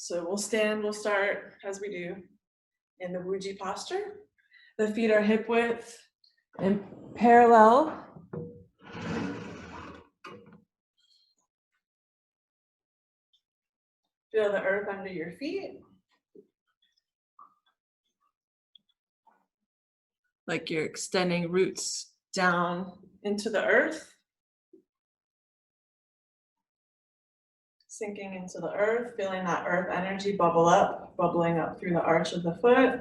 So we'll stand, we'll start as we do in the Wuji posture. The feet are hip width and parallel. Feel the earth under your feet. Like you're extending roots down into the earth. Sinking into the earth, feeling that earth energy bubble up, bubbling up through the arch of the foot.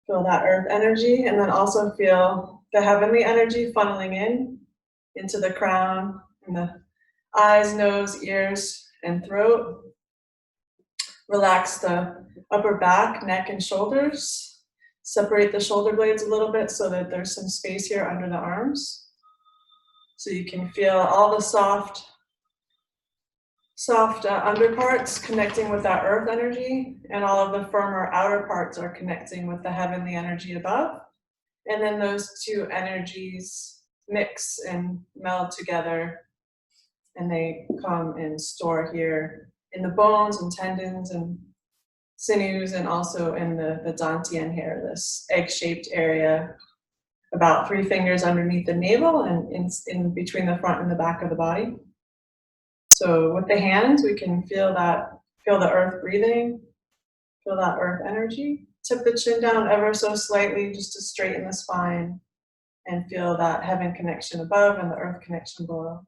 Feel that earth energy, and then also feel the heavenly energy funneling into the crown and the eyes, nose, ears, and throat. Relax the upper back, neck, and shoulders. Separate the shoulder blades a little bit so that there's some space here under the arms. So you can feel all the soft under parts connecting with that earth energy, and all of the firmer outer parts are connecting with the heavenly energy above. And then those two energies mix and meld together, and they come and store here in the bones and tendons and sinews, and also in the dantian hair, this egg-shaped area about 3 fingers underneath the navel and in between the front and the back of the body. So with the hands, we can feel the earth breathing, feel that earth energy. Tip the chin down ever so slightly just to straighten the spine and feel that heaven connection above and the earth connection below.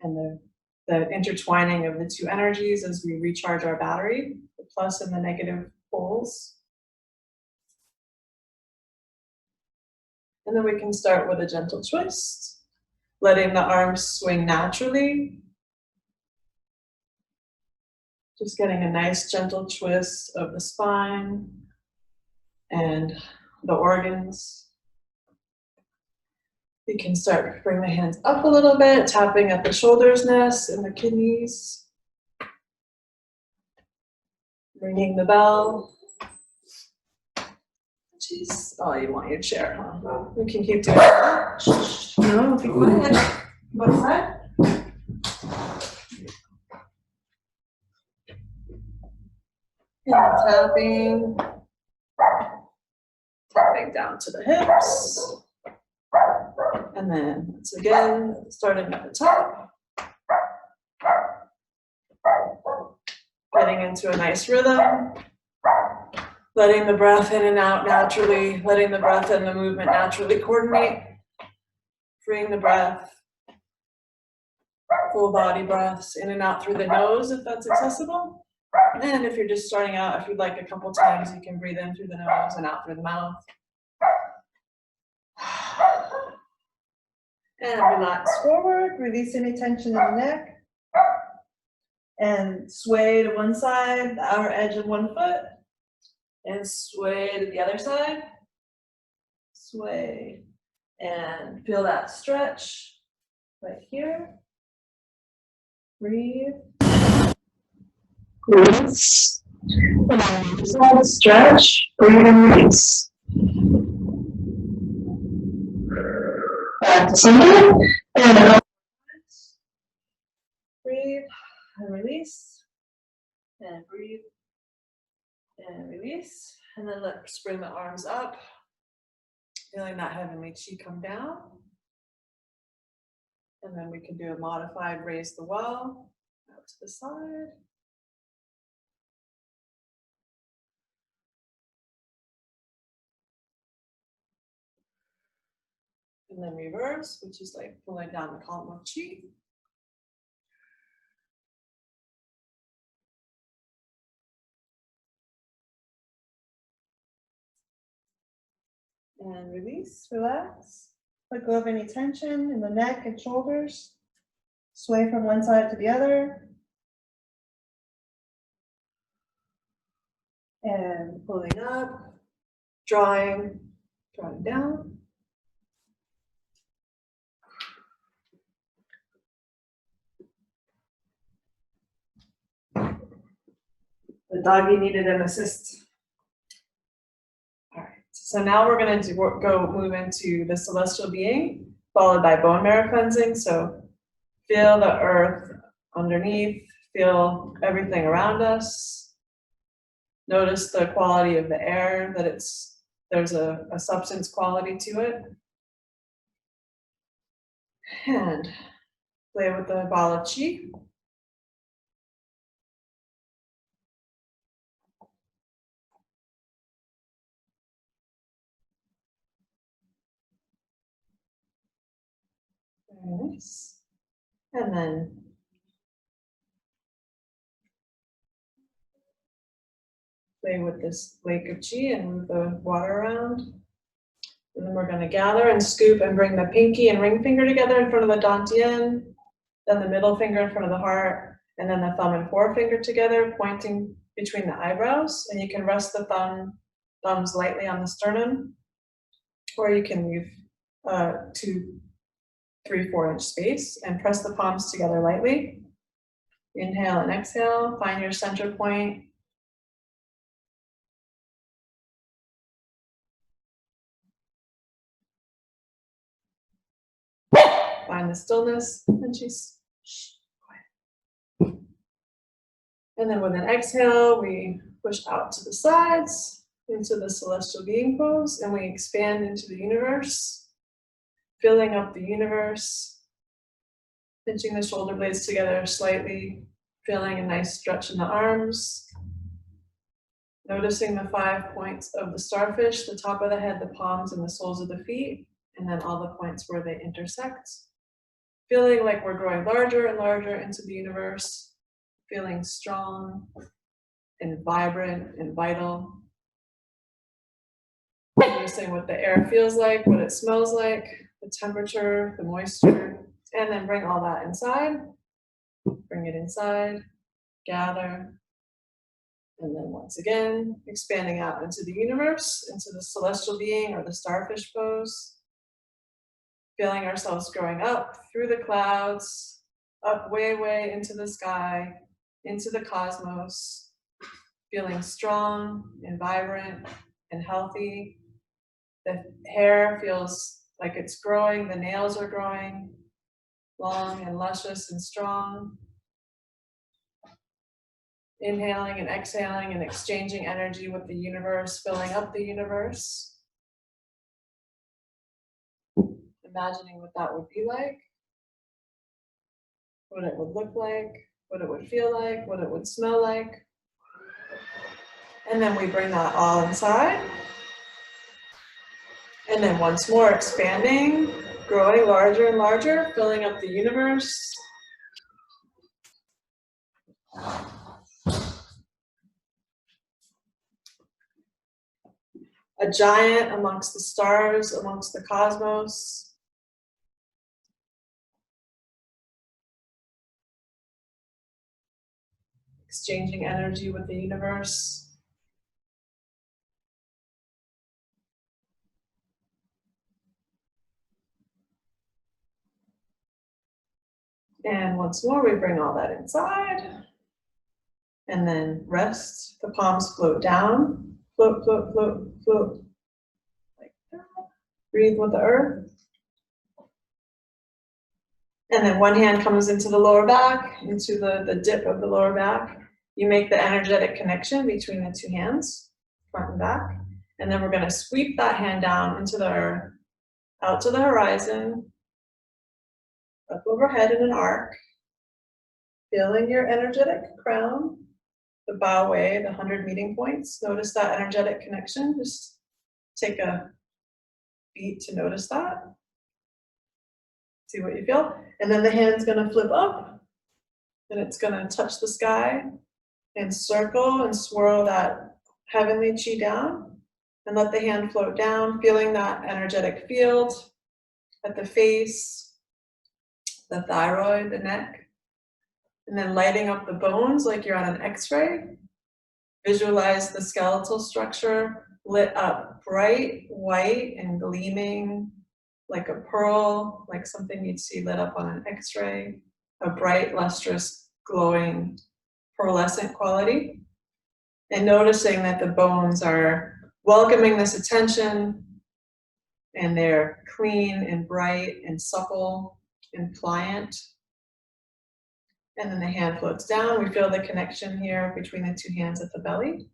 And the intertwining of the two energies as we recharge our battery, the plus and the negative poles. And then we can start with a gentle twist. Letting the arms swing naturally. Just getting a nice gentle twist of the spine and the organs. You can start to bring the hands up a little bit, tapping at the shoulders nest and the kidneys. Ringing the bell. Jeez, oh, you want your chair, huh? We can keep doing it. No, be quiet. What's that? And tapping down to the hips. And then once again, starting at the top. Getting into a nice rhythm. Letting the breath in and out naturally, letting the breath and the movement naturally coordinate. Freeing the breath. Full body breaths in and out through the nose if that's accessible. And if you're just starting out, if you'd like a couple times, you can breathe in through the nose and out through the mouth. And relax forward, release any tension in the neck. And sway to one side, the outer edge of one foot. And sway to the other side. Sway. And feel that stretch right here. Breathe. Release. Stretch. Breathe and release. Back to center. And breathe and release. And breathe and release. And then let's bring the arms up. Feeling that heavenly chi come down. And then we can do a modified raise the well out to the side. And then reverse, which is like pulling down the column of chi. And release, relax. Let go of any tension in the neck and shoulders. Sway from one side to the other. And pulling up, drawing down. The doggy needed an assist. All right, so now we're going to move into the celestial being, followed by bone marrow cleansing. So feel the earth underneath, Feel everything around us. Notice the quality of the air, that there's a substance quality to it. And play with the ball of Qi. Very nice. And then play with this lake of Qi and move the water around. And then we're going to gather and scoop and bring the pinky and ring finger together in front of the dantian, then the middle finger in front of the heart, and then the thumb and forefinger together, pointing between the eyebrows. And you can rest the thumbs lightly on the sternum, or you can leave 2, 3, 4 inch space and press the palms together lightly. Inhale and exhale, find your center point. Find the stillness, and she's quiet. And then with an exhale, we push out to the sides into the celestial being pose, and we expand into the universe, filling up the universe, pinching the shoulder blades together slightly, feeling a nice stretch in the arms, noticing the 5 points of the starfish, the top of the head, the palms, and the soles of the feet, and then all the points where they intersect. Feeling like we're growing larger and larger into the universe, feeling strong and vibrant and vital. Noticing what the air feels like, what it smells like, the temperature, the moisture, and then bring all that inside. Bring it inside, gather, and then once again, expanding out into the universe, into the celestial being or the starfish pose. Feeling ourselves growing up through the clouds, up way, way into the sky, into the cosmos, feeling strong and vibrant and healthy. The hair feels like it's growing, the nails are growing, long and luscious and strong. Inhaling and exhaling and exchanging energy with the universe, filling up the universe. Imagining what that would be like, what it would look like, what it would feel like, what it would smell like. And then we bring that all inside. And then once more expanding, growing larger and larger, filling up the universe. A giant amongst the stars, amongst the cosmos. Exchanging energy with the universe. And once more, we bring all that inside. And then rest. The palms float down. Float, float, float, float. Like that. Breathe with the earth. And then one hand comes into the lower back, into the dip of the lower back. You make the energetic connection between the two hands, front and back. And then we're going to sweep that hand down into the earth, out to the horizon, up overhead in an arc. Feeling your energetic crown, the bow wave, the 100 meeting points. Notice that energetic connection. Just take a beat to notice that. See what you feel. And then the hand's going to flip up, and it's going to touch the sky and circle and swirl that heavenly chi down, and let the hand float down, feeling that energetic field at the face, the thyroid, the neck, and then lighting up the bones like you're on an X-ray. Visualize the skeletal structure lit up bright white and gleaming like a pearl, like something you'd see lit up on an X-ray, a bright, lustrous, glowing, pearlescent quality. And noticing that the bones are welcoming this attention, and they're clean and bright and supple and pliant. And then the hand floats down. We feel the connection here between the two hands at the belly.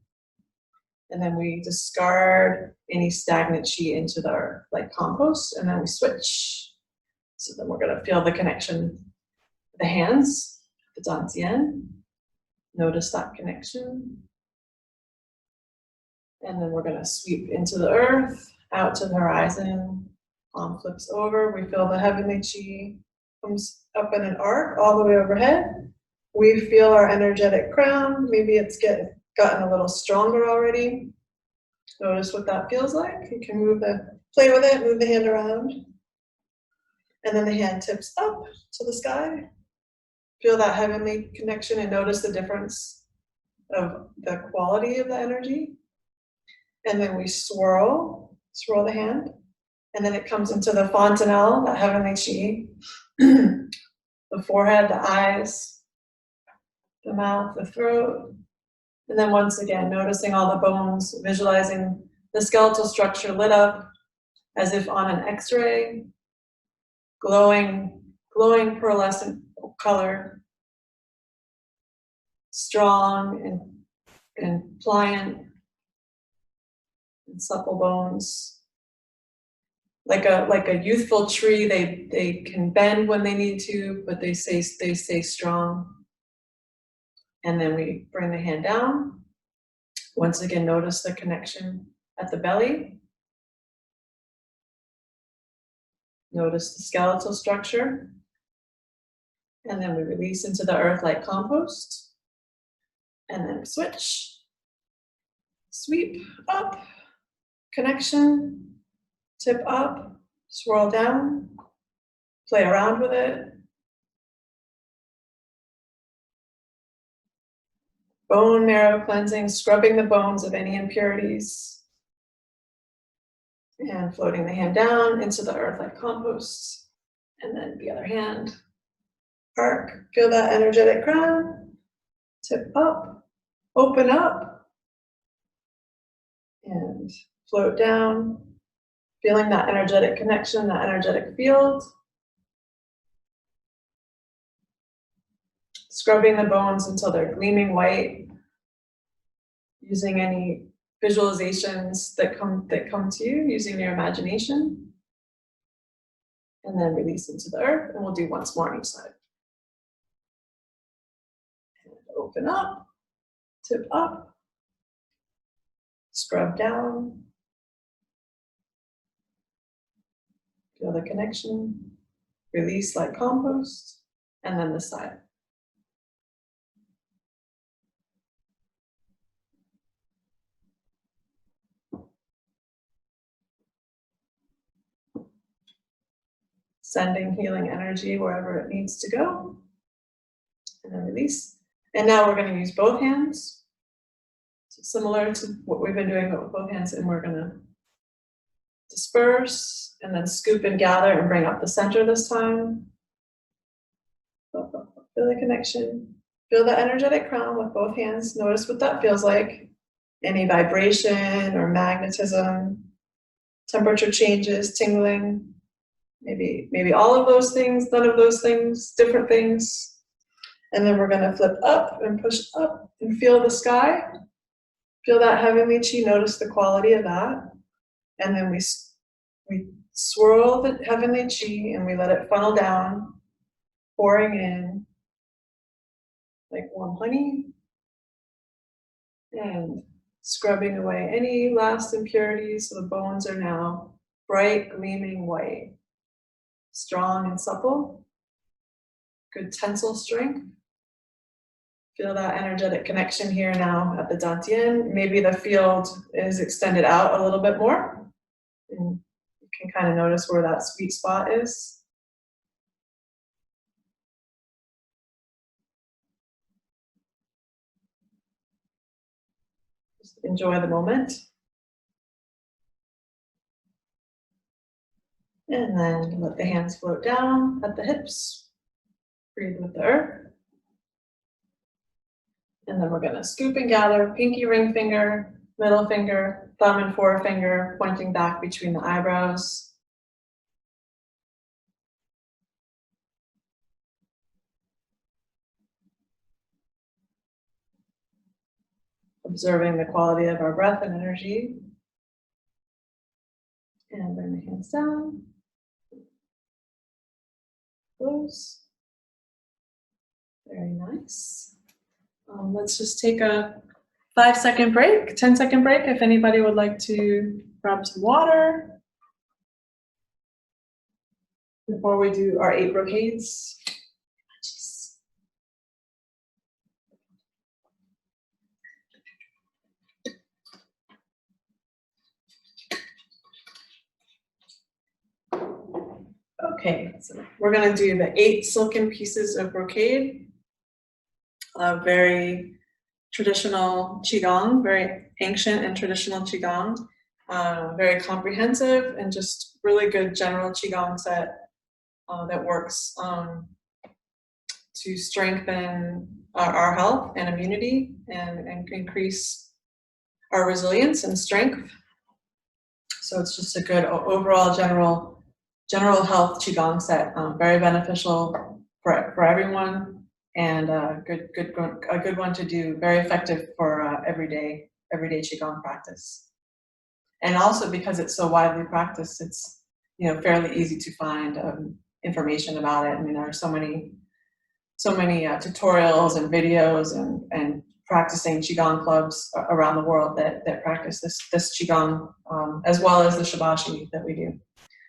And then we discard any stagnant chi into the earth, like compost, and then we switch. So then we're gonna feel the connection with the hands, the dantian. Notice that connection. And then we're gonna sweep into the earth, out to the horizon. Palm flips over. We feel the heavenly chi comes up in an arc all the way overhead. We feel our energetic crown. Maybe it's gotten a little stronger already. Notice what that feels like. You can play with it, move the hand around. And then the hand tips up to the sky. Feel that heavenly connection and notice the difference of the quality of the energy. And then we swirl the hand. And then it comes into the fontanelle, that heavenly chi. The forehead, the eyes, the mouth, the throat. And then once again, noticing all the bones, visualizing the skeletal structure lit up as if on an X-ray, glowing pearlescent color, strong and pliant and supple bones. Like a youthful tree, they can bend when they need to, but they stay strong. And then we bring the hand down. Once again, notice the connection at the belly. Notice the skeletal structure. And then we release into the earth like compost. And then switch. Sweep up. Connection. Tip up. Swirl down. Play around with it. Bone marrow cleansing, scrubbing the bones of any impurities. And floating the hand down into the earth like compost. And then the other hand. Arc, feel that energetic crown. Tip up, open up. And float down. Feeling that energetic connection, that energetic field. Scrubbing the bones until they're gleaming white. Using any visualizations that come to you, using your imagination. And then release into the earth, and we'll do once more on each side. And open up, tip up, scrub down. Feel the connection, release like compost, and then this side. Sending healing energy wherever it needs to go. And then release. And now we're going to use both hands. So similar to what we've been doing with both hands, and we're going to disperse and then scoop and gather and bring up the center this time. Feel the connection. Feel the energetic crown with both hands. Notice what that feels like. Any vibration or magnetism, temperature changes, tingling. Maybe all of those things, none of those things, different things. And then we're going to flip up and push up and feel the sky. Feel that heavenly chi, notice the quality of that. And then we swirl the heavenly chi and we let it funnel down, pouring in like warm honey. And scrubbing away any last impurities, so the bones are now bright, gleaming white. Strong and supple, good tensile strength. Feel that energetic connection here now at the dantian. Maybe the field is extended out a little bit more. And you can kind of notice where that sweet spot is. Just enjoy the moment. And then let the hands float down at the hips. Breathe with the earth. And then we're going to scoop and gather, pinky ring finger, middle finger, thumb and forefinger pointing back between the eyebrows. Observing the quality of our breath and energy. And bring the hands down. Close. Very nice. Let's just take a 5-second break, 10-second break, if anybody would like to grab some water before we do our 8 brocades. Jeez. Okay, so we're going to do the 8 silken pieces of brocade. Very traditional Qigong, very ancient and traditional Qigong. Very comprehensive and just really good general Qigong set that works to strengthen our health and immunity and increase our resilience and strength. So it's just a good overall general health Qigong set, very beneficial for everyone, and a good one to do, very effective for everyday Qigong practice. And also because it's so widely practiced, it's fairly easy to find information about it. I mean, there are so many tutorials and videos and practicing Qigong clubs around the world that practice this Qigong, as well as the Shibashi that we do.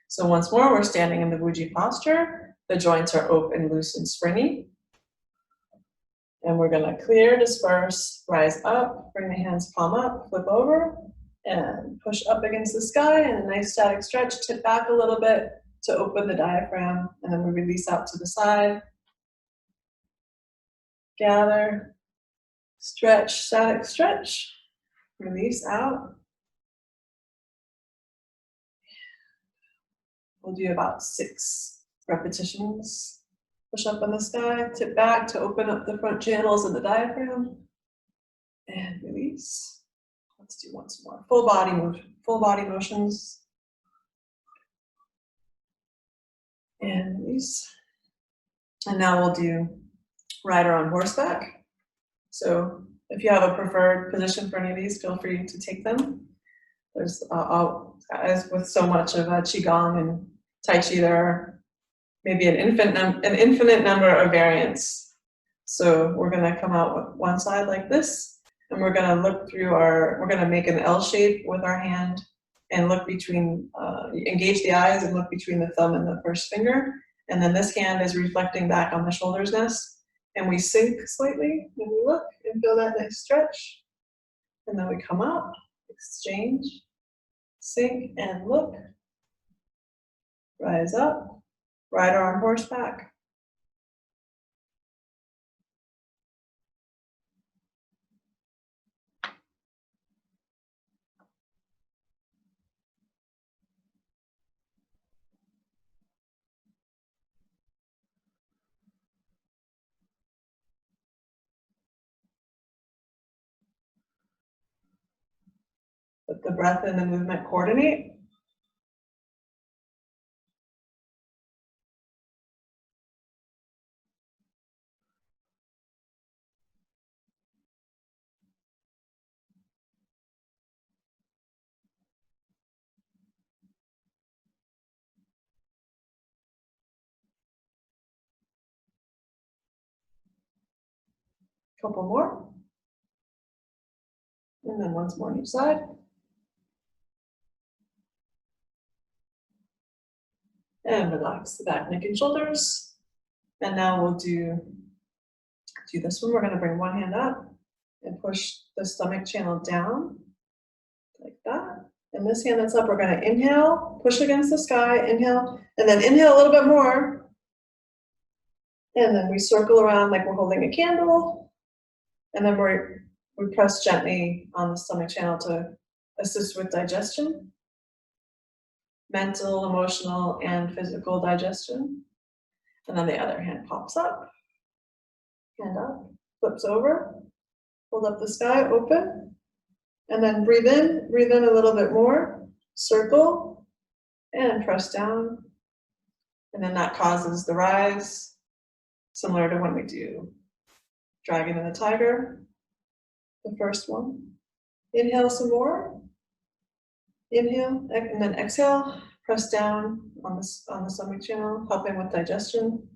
So once more, we're standing in the Wuji posture. The joints are open, loose, and springy. And we're going to clear, disperse, rise up, bring the hands palm up, flip over, and push up against the sky, and a nice static stretch, tip back a little bit to open the diaphragm, and then we release out to the side. Gather, stretch, static stretch, release out. We'll do about 6 repetitions. Push up in the sky, tip back to open up the front channels of the diaphragm, and release. Let's do once more. Full body motions, and release. And now we'll do rider on horseback. So if you have a preferred position for any of these, feel free to take them. There's as with so much of Qigong and Tai Chi, there are maybe an infinite number of variants. So we're going to come out with one side like this, and we're going to look through we're going to make an L shape with our hand and look between, engage the eyes and look between the thumb and the first finger. And then this hand is reflecting back on the shoulder's nest, and we sink slightly when we look and feel that nice stretch. And then we come up, exchange, sink and look, rise up. Rider on horseback. Let the breath and the movement coordinate. Couple more. And then once more on each side. And relax the back, neck, and shoulders. And now we'll do this one. We're going to bring one hand up and push the stomach channel down like that. And this hand that's up, we're going to inhale, push against the sky, inhale, and then inhale a little bit more. And then we circle around like we're holding a candle. And then we press gently on the stomach channel to assist with digestion. Mental, emotional, and physical digestion. And then the other hand pops up, hand up, flips over, hold up the sky, open, and then breathe in a little bit more, circle, and press down. And then that causes the rise, similar to when we do dragon and the tiger. the first one. Inhale some more. Inhale, and then exhale. Press down on the stomach channel, helping with digestion.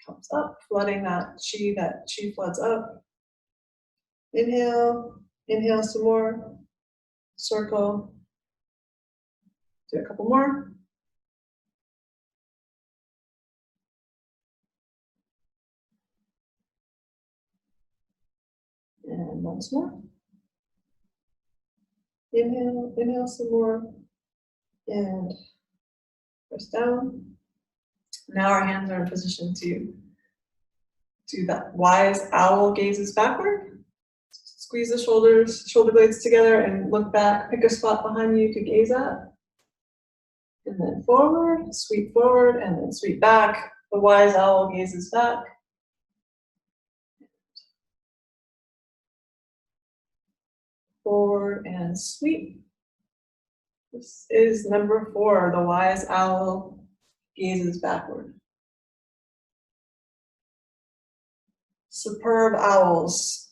Comes up, flooding that chi floods up. Inhale, inhale some more. Circle. Do a couple more. And once more. Inhale, inhale some more. And press down. Now our hands are in position to do that wise owl gazes backward. Squeeze the shoulder blades together and look back. Pick a spot behind you to gaze at. And then forward, sweep forward, and then sweep back. The wise owl gazes back. Forward and sweep. This is number 4, the wise owl gazes backward. Superb owls.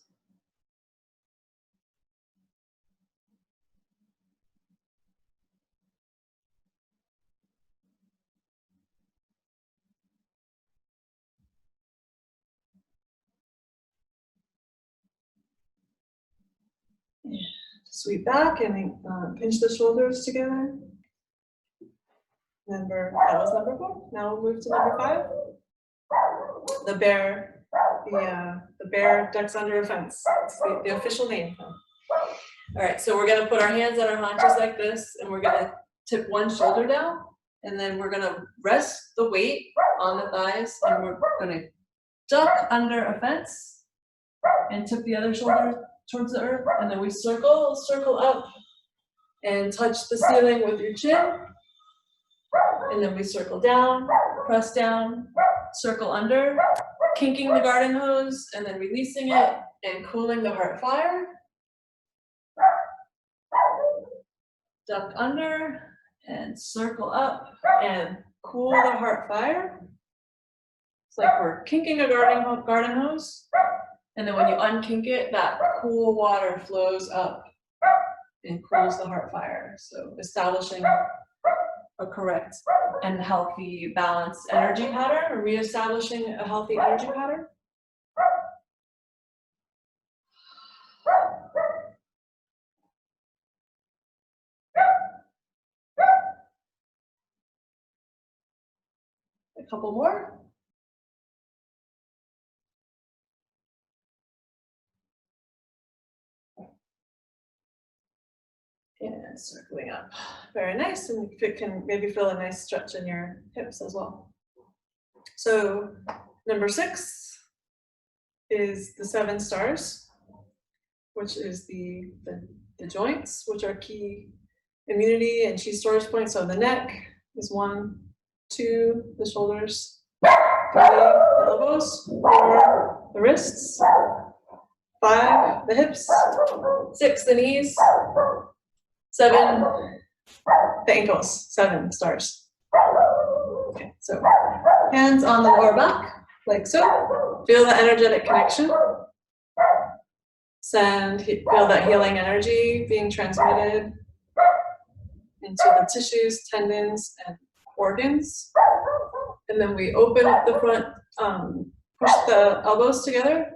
Sweep back and pinch the shoulders together. That was number 4. Now we'll move to number 5. The bear, the bear ducks under a fence. It's the official name. All right, so we're gonna put our hands on our haunches like this, and we're gonna tip one shoulder down, and then we're gonna rest the weight on the thighs, and we're gonna duck under a fence, and tip the other shoulder towards the earth, and then we circle up, and touch the ceiling with your chin, and then we circle down, press down, circle under, kinking the garden hose, and then releasing it, and cooling the heart fire. Duck under, and circle up, and cool the heart fire. It's like we're kinking a garden hose. And then when you unkink it, that cool water flows up and cools the heart fire. So establishing a correct and healthy, balanced energy pattern, or reestablishing a healthy energy pattern. A couple more. And circling up. Very nice, and you can maybe feel a nice stretch in your hips as well. So number 6 is the 7 stars, which is the joints, which are key immunity and chi storage points. So the neck is 1, 2, the shoulders, 3, the elbows, 4, the wrists, 5, the hips, 6, the knees, 7, the ankles, 7 stars. Okay, so hands on the lower back, like so. Feel the energetic connection. Feel that healing energy being transmitted into the tissues, tendons, and organs. And then we open up the front, push the elbows together,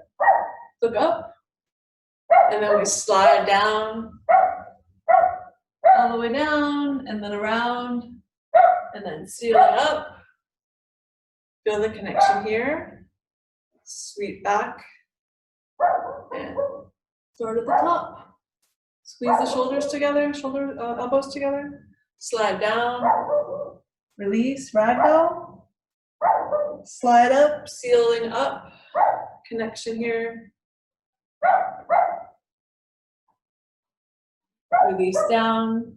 look up, and then we slide down, all the way down, and then around, and then sealing up. Feel the connection here. Sweep back, and throw it at the top. Squeeze the shoulders together, elbows together. Slide down, release, ragdoll. Slide up, sealing up. Connection here. Release down,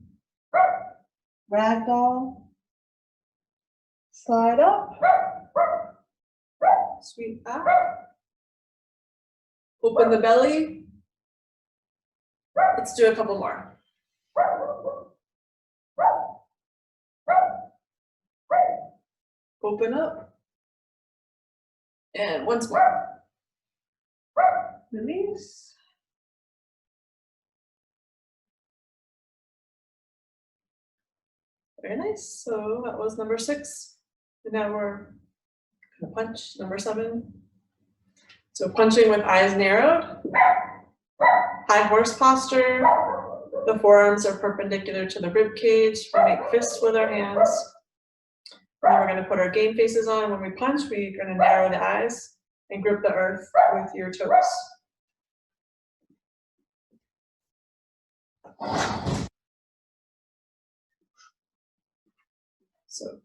ragdoll, slide up, sweep back, open the belly. Let's do a couple more. Open up, and once more. release. Very nice. So that was number 6. And now we're gonna punch number 7. So punching with eyes narrowed, high horse posture. The forearms are perpendicular to the rib cage. We make fists with our hands. And then we're going to put our game faces on. When we punch, we're going to narrow the eyes and grip the earth with your toes. So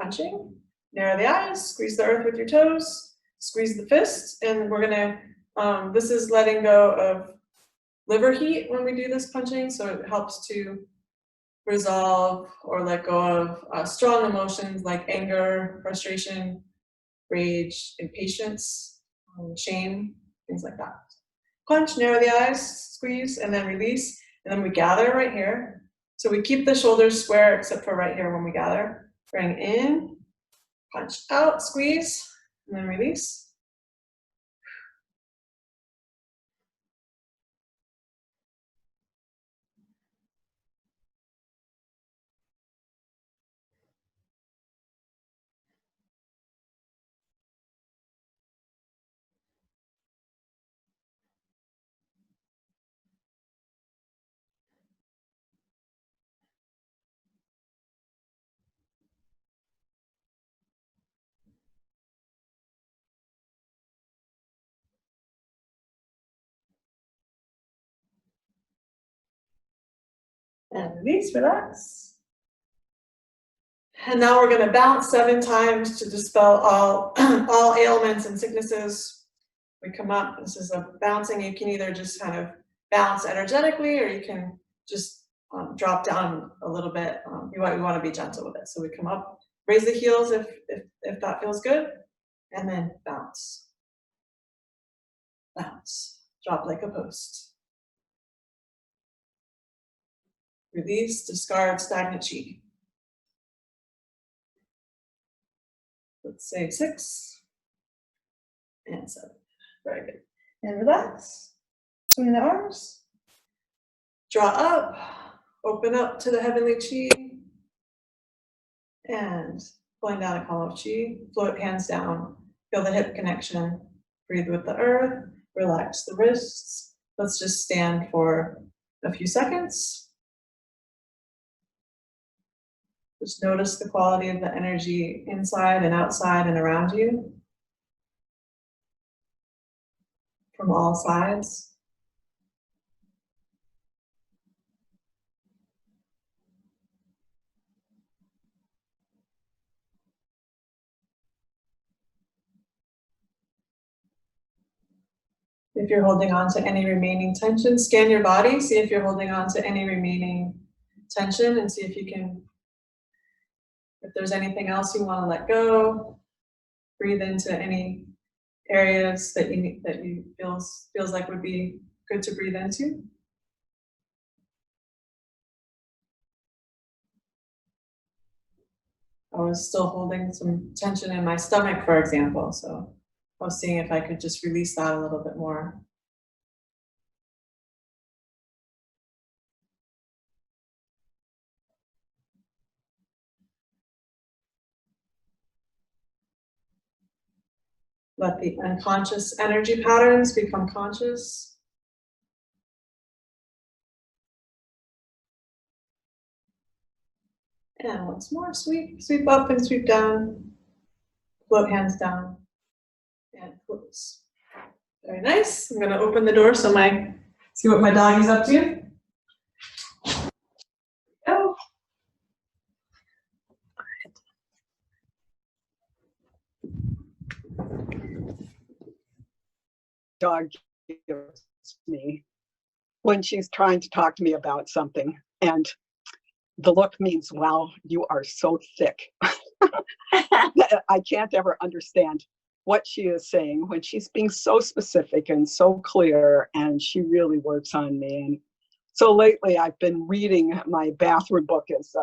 punching, narrow the eyes, squeeze the earth with your toes, squeeze the fist, and we're going to, this is letting go of liver heat when we do this punching, so it helps to resolve or let go of strong emotions like anger, frustration, rage, impatience, shame, things like that. Punch, narrow the eyes, squeeze, and then release, and then we gather right here. So we keep the shoulders square except for right here when we gather. Bring in, punch out, squeeze, and then release. And release, relax. And now we're going to bounce 7 times to dispel all, all ailments and sicknesses. We come up, this is a bouncing. You can either just kind of bounce energetically, or you can just drop down a little bit. We want to be gentle with it. So we come up, raise the heels if that feels good, and then bounce. Bounce, drop like a post. Release, discard stagnant chi. Let's say 6 and 7. Very good. And relax. Swing the arms. Draw up. Open up to the heavenly chi. And pulling down a column of chi. Float hands down. Feel the hip connection. Breathe with the earth. Relax the wrists. Let's just stand for a few seconds. Just notice the quality of the energy inside and outside and around you. From all sides. If you're holding on to any remaining tension, scan your body, see if you're holding on to any remaining tension, and see if you can, if there's anything else you want to let go. Breathe into any areas that you feels like would be good to breathe into. I was still holding some tension in my stomach, for example, so I was seeing if I could just release that a little bit more. Let the unconscious energy patterns become conscious. And once more, sweep up and sweep down. Float hands down and close. Very nice. I'm gonna open the door so see what my doggy's up to. Go. Dog gives me when she's trying to talk to me about something, and the look means, wow, you are so thick. I can't ever understand what she is saying when she's being so specific and so clear, and she really works on me. And so lately I've been reading my bathroom book. Is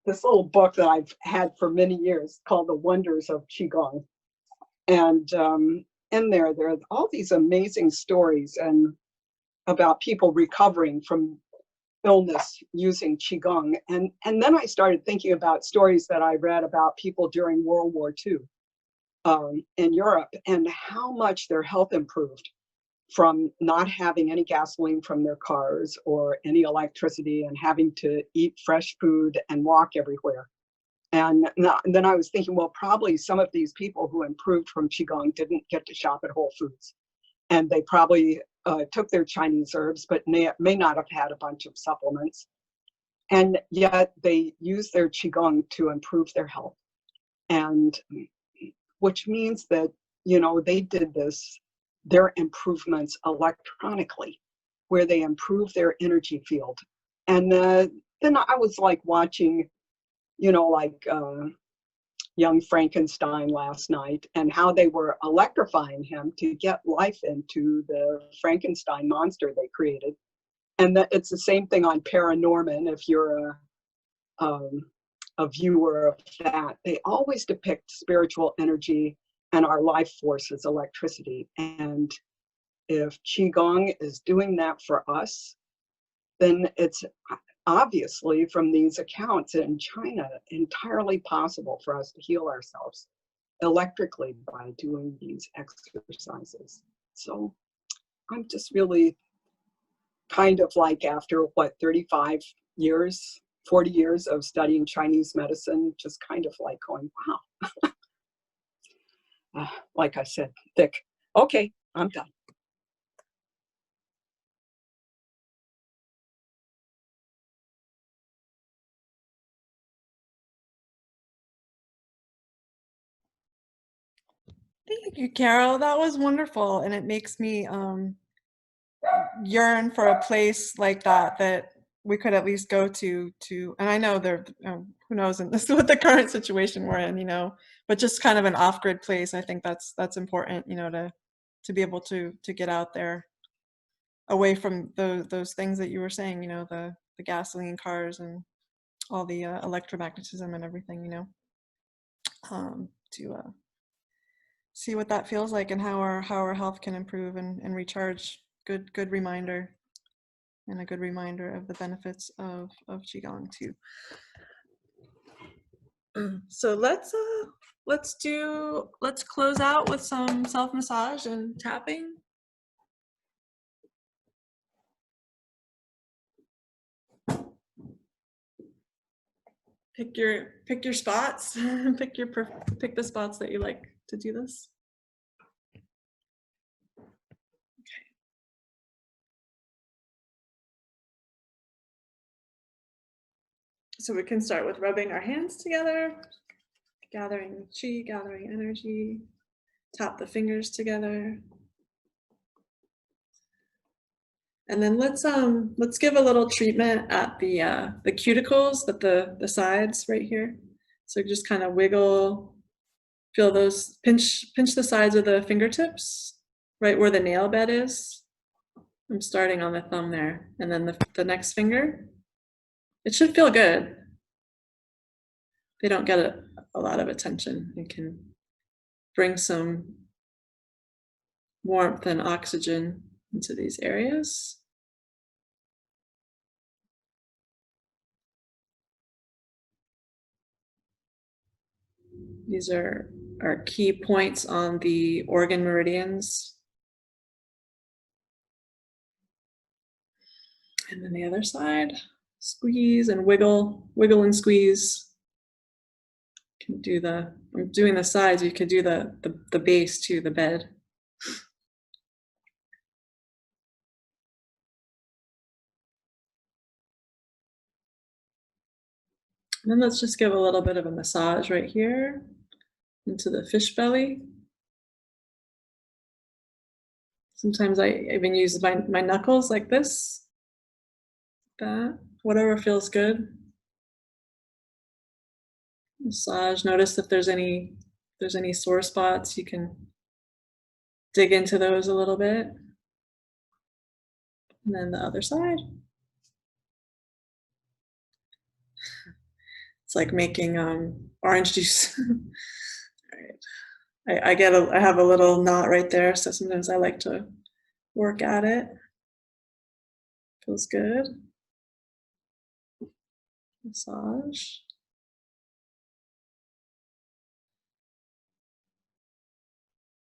this little book that I've had for many years called The Wonders of Qigong. And in there, there are all these amazing stories and about people recovering from illness using Qigong. And then I started thinking about stories that I read about people during World War II in Europe and how much their health improved from not having any gasoline from their cars or any electricity and having to eat fresh food and walk everywhere. And then I was thinking, well, probably some of these people who improved from Qigong didn't get to shop at Whole Foods. And they probably took their Chinese herbs, but may not have had a bunch of supplements. And yet they used their Qigong to improve their health. And which means that, you know, they did their improvements electronically, where they improved their energy field. And then I was like watching, you know, like young Frankenstein last night, and how they were electrifying him to get life into the Frankenstein monster they created. And that it's the same thing on Paranorman. If you're a viewer of that, they always depict spiritual energy and our life force as electricity. And if Qigong is doing that for us, then it's obviously from these accounts in China entirely possible for us to heal ourselves electrically by doing these exercises. So I'm just really kind of like, after what, 35 years, 40 years of studying Chinese medicine, just kind of like going, wow. Like I said, thick. Okay, I'm done. Thank you, Carol. That was wonderful, and it makes me yearn for a place like that we could at least go to. And I know there, who knows, in this with the current situation we're in, you know, but just kind of an off-grid place. I think that's important, you know, to be able to get out there, away from those things that you were saying, you know, the gasoline cars and all the electromagnetism and everything, you know, to see what that feels like and how our health can improve and recharge. Good reminder, and a good reminder of the benefits of Qigong too. So let's close out with some self-massage and tapping. Pick your spots. pick the spots that you like to do this. So we can start with rubbing our hands together, gathering qi, gathering energy, tap the fingers together. And then let's give a little treatment at the cuticles, at the sides right here. So just kind of wiggle, feel those, pinch the sides of the fingertips, right where the nail bed is. I'm starting on the thumb there, and then the next finger. It should feel good. They don't get a lot of attention. It can bring some warmth and oxygen into these areas. These are our key points on the organ meridians. And then the other side, squeeze and wiggle and squeeze. You can do I'm doing the sides, you could do the base too, the bed. And then let's just give a little bit of a massage right here into the fish belly. Sometimes I even use my knuckles like this, that, whatever feels good. Massage, notice if there's any sore spots, you can dig into those a little bit. And then the other side. It's like making orange juice. All right. I have a little knot right there, so sometimes I like to work at it. Feels good. Massage.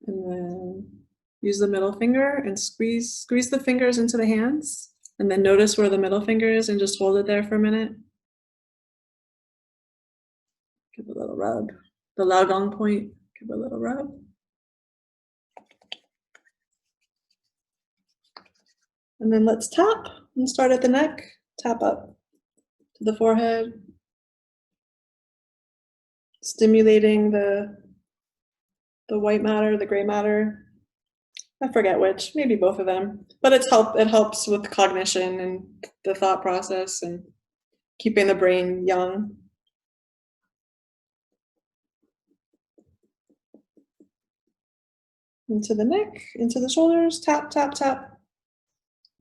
And then use the middle finger and squeeze the fingers into the hands. And then notice where the middle finger is and just hold it there for a minute. Give a little rub. The Laogong point, give a little rub. And then let's tap and start at the neck. Tap up to the forehead. Stimulating the white matter, the gray matter. I forget which, maybe both of them. But it helps with cognition and the thought process and keeping the brain young. Into the neck, into the shoulders, tap, tap, tap.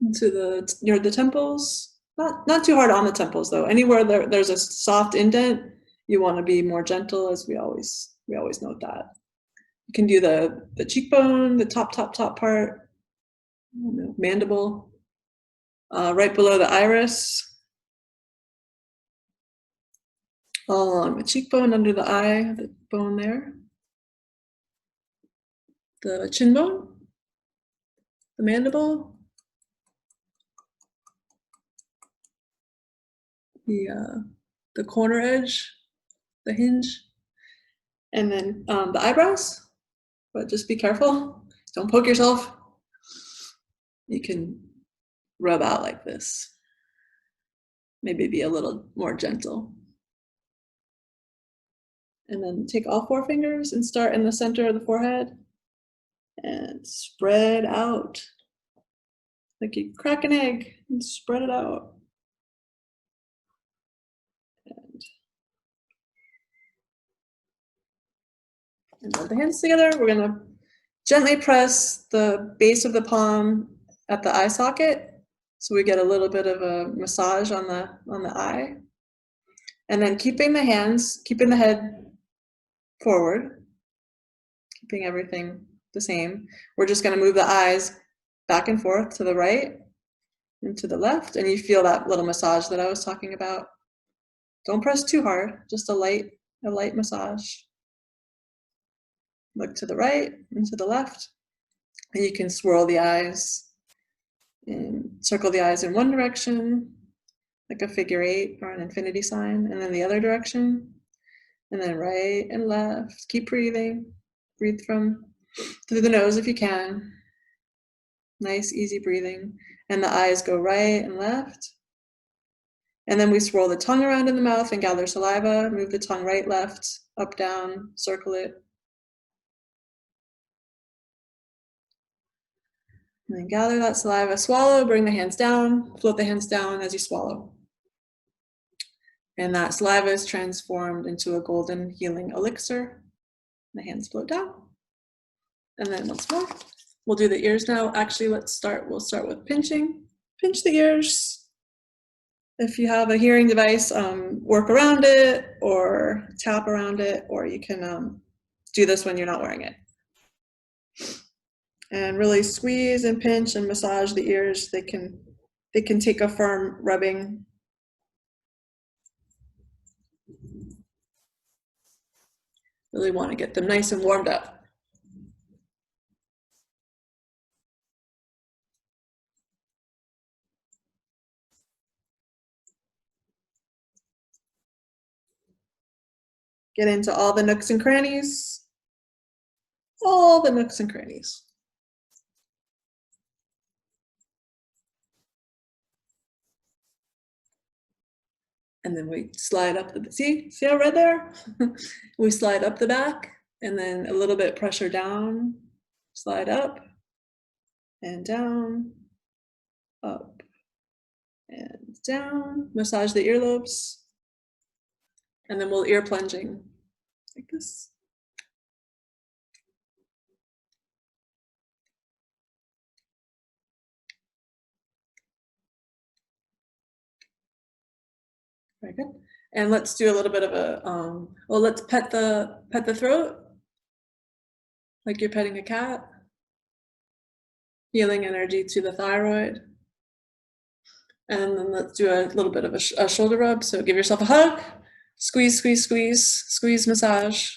Into the temples. Not too hard on the temples though. Anywhere there's a soft indent, you want to be more gentle, as we always note that. You can do the cheekbone, the top part, mandible, right below the iris, all along the cheekbone, under the eye, the bone there, the chin bone, the mandible, the corner edge, the hinge, and then the eyebrows. But just be careful, don't poke yourself. You can rub out like this. Maybe be a little more gentle. And then take all 4 fingers and start in the center of the forehead and spread out. Like you crack an egg and spread it out. And rub the hands together. We're gonna gently press the base of the palm at the eye socket, so we get a little bit of a massage on the eye. And then keeping the head forward, keeping everything the same. We're just gonna move the eyes back and forth to the right and to the left, and you feel that little massage that I was talking about. Don't press too hard, just a light massage. Look to the right and to the left, and you can swirl the eyes and circle the eyes in one direction, like a figure 8 or an infinity sign, and then the other direction, and then right and left. Keep breathing. Breathe through the nose if you can. Nice, easy breathing. And the eyes go right and left. And then we swirl the tongue around in the mouth and gather saliva. Move the tongue right, left, up, down, circle it. And then gather that saliva, swallow, bring the hands down, float the hands down as you swallow. And that saliva is transformed into a golden healing elixir. The hands float down. And then once more, we'll do the ears now. Actually, we'll start with pinching. Pinch the ears. If you have a hearing device, work around it or tap around it, or you can do this when you're not wearing it. And really squeeze and pinch and massage the ears. They can take a firm rubbing. Really want to get them nice and warmed up. Get into all the nooks and crannies. All the nooks and crannies. And then we slide up see how red there? We slide up the back and then a little bit pressure down, slide up and down, up and down. Massage the earlobes. And then we'll ear plunging like this. Very good. And let's do a little bit of a, well, let's pet the throat. like you're petting a cat. Healing energy to the thyroid. And then let's do a little bit of a shoulder rub. So give yourself a hug, squeeze, squeeze, squeeze, squeeze, massage.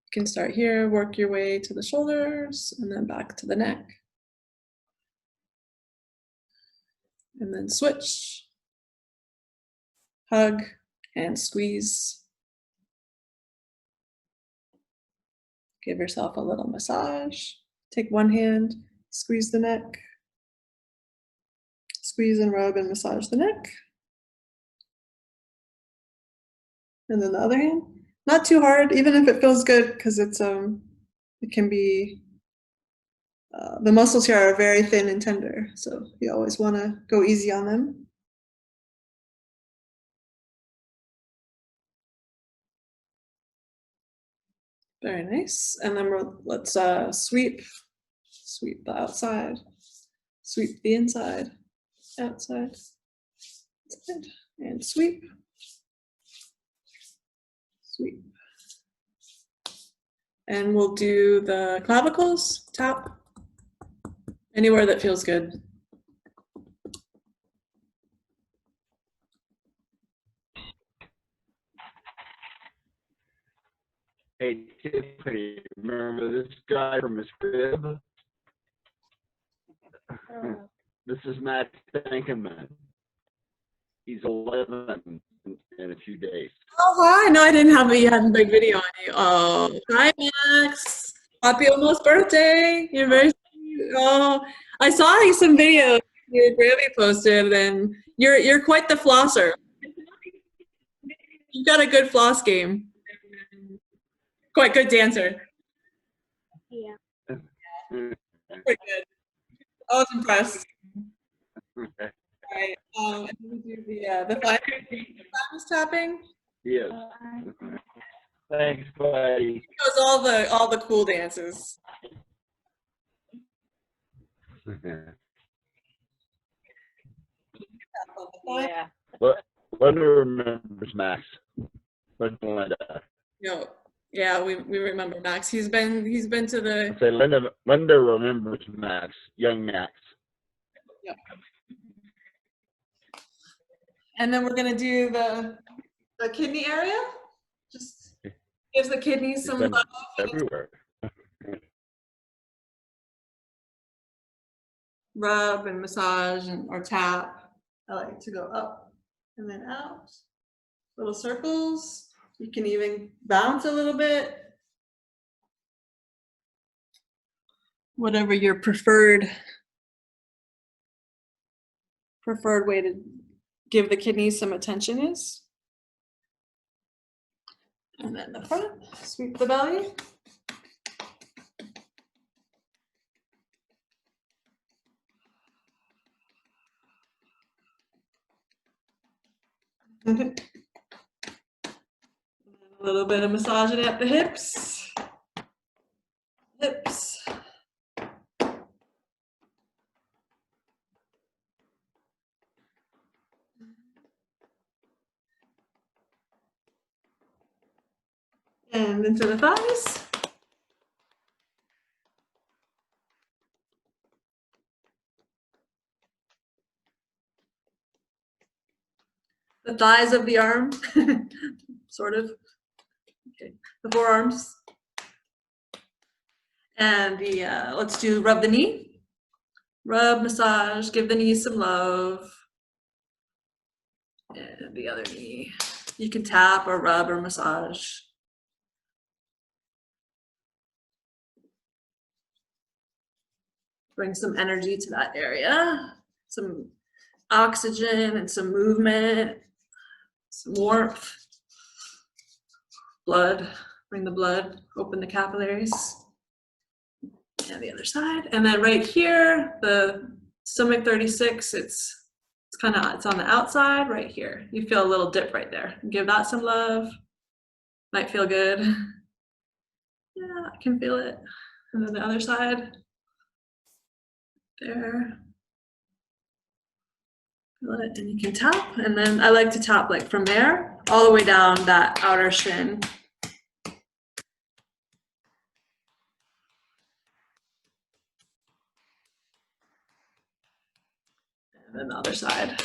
You can start here, work your way to the shoulders, and then back to the neck. And then switch, hug, and squeeze. Give yourself a little massage. Take one hand, squeeze the neck. Squeeze and rub and massage the neck. And then the other hand. Not too hard, even if it feels good, because it can be, the muscles here are very thin and tender, so you always want to go easy on them. Very nice. And then let's sweep the outside, sweep the inside, outside, and sweep, sweep. And we'll do the clavicles, tap, anywhere that feels good. Hey, Tiffany, remember this guy from his crib? This is Matt Dankeman. He's 11 in a few days. Oh, hi. No, I didn't have you had a big video on you. Oh, hi, Max. Happy almost birthday. You're very sweet. Oh, I saw some videos your Grammy posted, and you're quite the flosser. You've got a good floss game. Quite good dancer. Yeah. Pretty good. I was impressed. Okay. All right. And we do the thymus tapping. Yes. Thanks, buddy. It was all the cool dances. Yeah. What remembers Max? What's Linda? No. Yeah, we remember Max. He's been to the. I say Linda remembers Max, young Max. Yep. And then we're gonna do the kidney area. Just gives the kidneys some love. Everywhere. Rub and massage or tap. I like to go up and then out. Little circles. You can even bounce a little bit. Whatever your preferred way to give the kidneys some attention is. And then the front, sweep the belly. A little bit of massaging at the hips. Hips. And into the thighs. The thighs of the arm, sort of. Okay, the forearms. And the let's rub the knee. Rub, massage, give the knee some love. And the other knee. You can tap or rub or massage. Bring some energy to that area. Some oxygen and some movement. Some warmth. Blood. Bring the blood. Open the capillaries. And the other side. And then right here, the stomach 36, it's on the outside right here. You feel a little dip right there. Give that some love. Might feel good. Yeah, I can feel it. And then the other side. There. Feel it. And you can tap. And then I like to tap like from there all the way down that outer shin. And then the other side.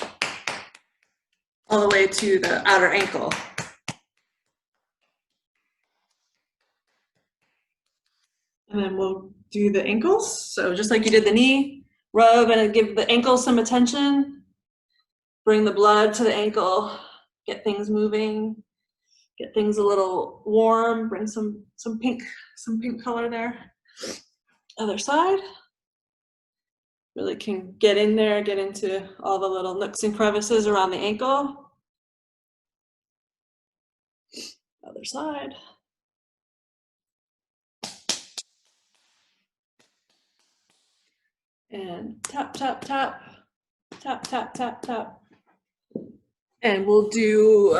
All the way to the outer ankle. And then we'll do the ankles. So just like you did the knee, rub and give the ankle some attention. Bring the blood to the ankle, get things moving, get things a little warm, bring some pink color there. Other side. Really can get in there, get into all the little nooks and crevices around the ankle. Other side. And tap, tap, tap, tap, tap, tap, tap. And we'll do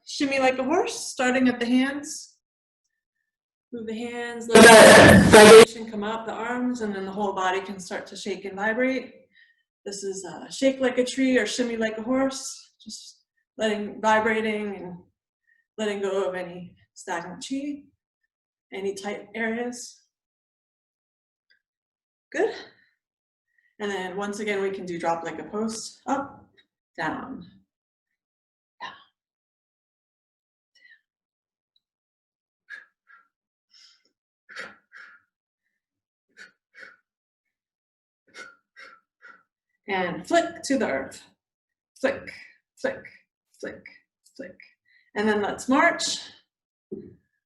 shimmy like a horse, starting at the hands. Move the hands, let that vibration come up the arms, and then the whole body can start to shake and vibrate. This is shake like a tree or shimmy like a horse, just vibrating and letting go of any stagnant chi, any tight areas. Good. And then once again, we can do drop like a post, up, down. And flick to the earth. Flick, flick, flick, flick. And then let's march.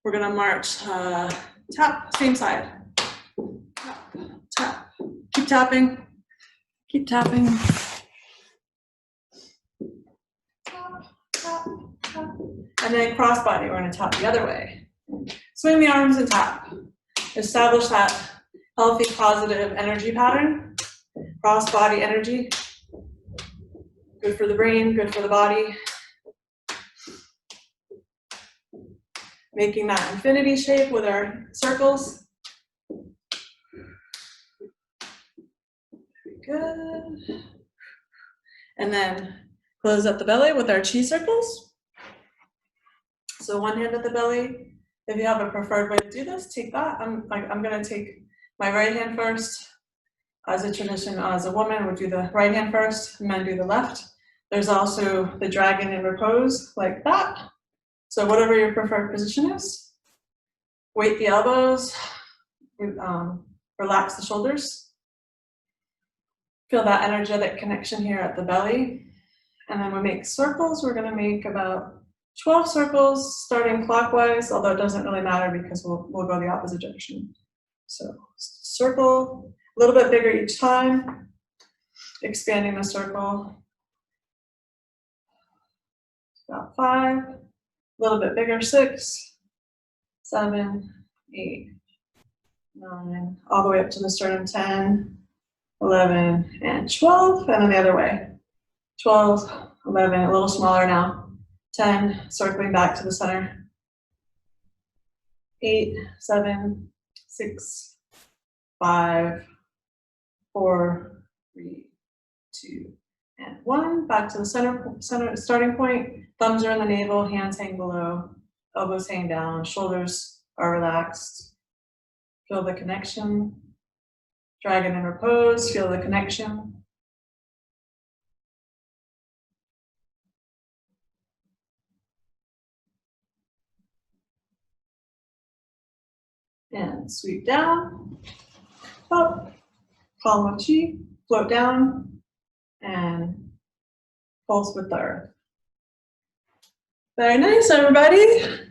We're gonna march tap, same side. Tap, tap. Keep tapping. Keep tapping. Tap, tap, tap. And then cross body, we're gonna tap the other way. Swing the arms and tap. Establish that healthy, positive energy pattern. Cross body energy. Good for the brain, good for the body. Making that infinity shape with our circles. Very good. And then close up the belly with our chi circles. So one hand at the belly. If you have a preferred way to do this, take that. I'm gonna take my right hand first. As a tradition, as a woman, would do the right hand first, men do the left. There's also the dragon in repose, like that. So whatever your preferred position is, weight the elbows, relax the shoulders. Feel that energetic connection here at the belly. And then we make circles. We're gonna make about 12 circles starting clockwise, although it doesn't really matter because we'll go the opposite direction. So circle, a little bit bigger each time, expanding the circle. About 5, a little bit bigger, 6, 7, 8, 9, all the way up to the sternum, 10, 11, and 12, and then the other way. 12, 11, a little smaller now. 10, circling back to the center. 8, 7, 6, 5, 4, 3, 2, and 1. Back to the center starting point. Thumbs are in the navel, hands hang below, elbows hang down, shoulders are relaxed. Feel the connection. Dragon in repose, feel the connection. And sweep down, up, column of chi, float down, and pulse with the earth. Very nice, everybody.